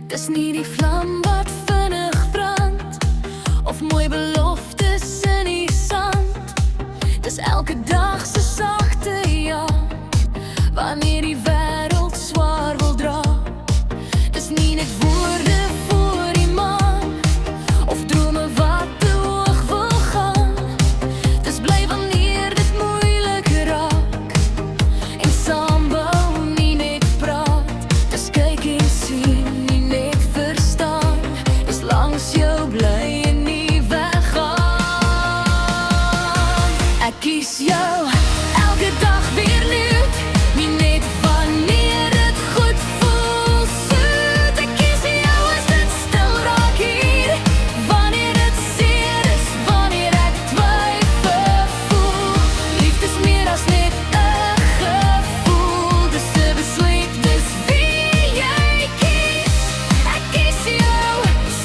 Dis nie die vlam wat vinnig brand, of mooi beloftes in die sand. Dis elke dag se sagte ja, wanneer die wêreld swaar wil dra. Dis nie net woorde voor die maan, of drome wat te hoog wil gaan. Dis bly wanneer dit moeilik raak, en saam bou nie net praat. Dis kyk en sien, nie net verstaan. Dis langs jou bly en nie weggaan. Ek kies jou elke dag weer nuut, nie net wanneer dit goed voel soet. Ek kies jou as dit stil raak hier, wanneer dit seer is, wanneer ek twyfel voel. Liefde is meer as net 'n gevoel, dis 'n besluit, dis wie jy kies. Ek kies jou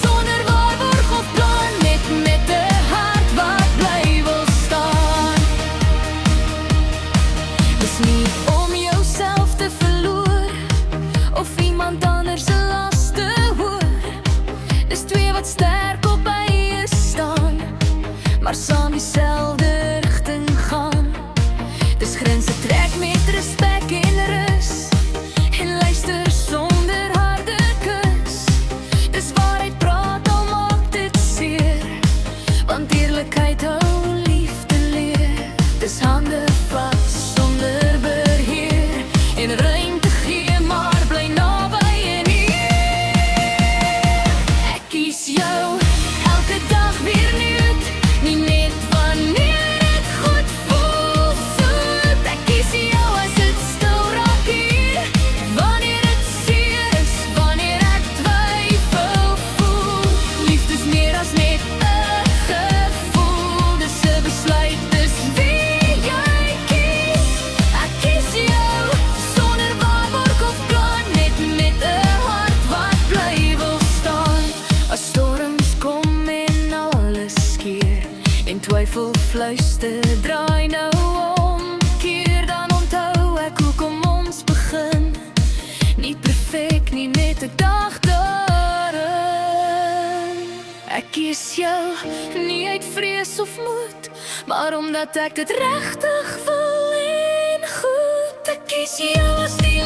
sonder waarborg of plan, net met 'n hart wat bly wil staan. Dis nie om jouself te verloor, of iemand anders se las te hoor. Dis twee wat sterk op eie staan, maar saam dieselfde rigting gaan. Dis grense trek met respek en rus, en luister sonder harde kus. Dis waarheid praat al maak dit seer, want eerlikheid hou liefde leer. Dis hande vas sonder beheer, en ruimte gee maar bly naby en hier. Ek kies jou elke dag weer nuut, nie net wanneer dit goed voel soet. Ek kies jou as dit stil raak hier, wanneer dit seer is, wanneer ek twyfel voel. Liefde is meer as net 'n gevoel, dis 'n besluit, dis wie jy kies. Ek kies jou sonder waarborg of plan, net met 'n hart wat bly wil staan. As storms kom en alles skeer, en twyfel fluister, draai nou om. Keer dan onthou ek hoekom ons begin. Nie perfek nie, net 'n dag daarin. Ek kies jou nie uit vrees of moed, maar omdat ek dit regtig wil en goed. Ek kies jou as die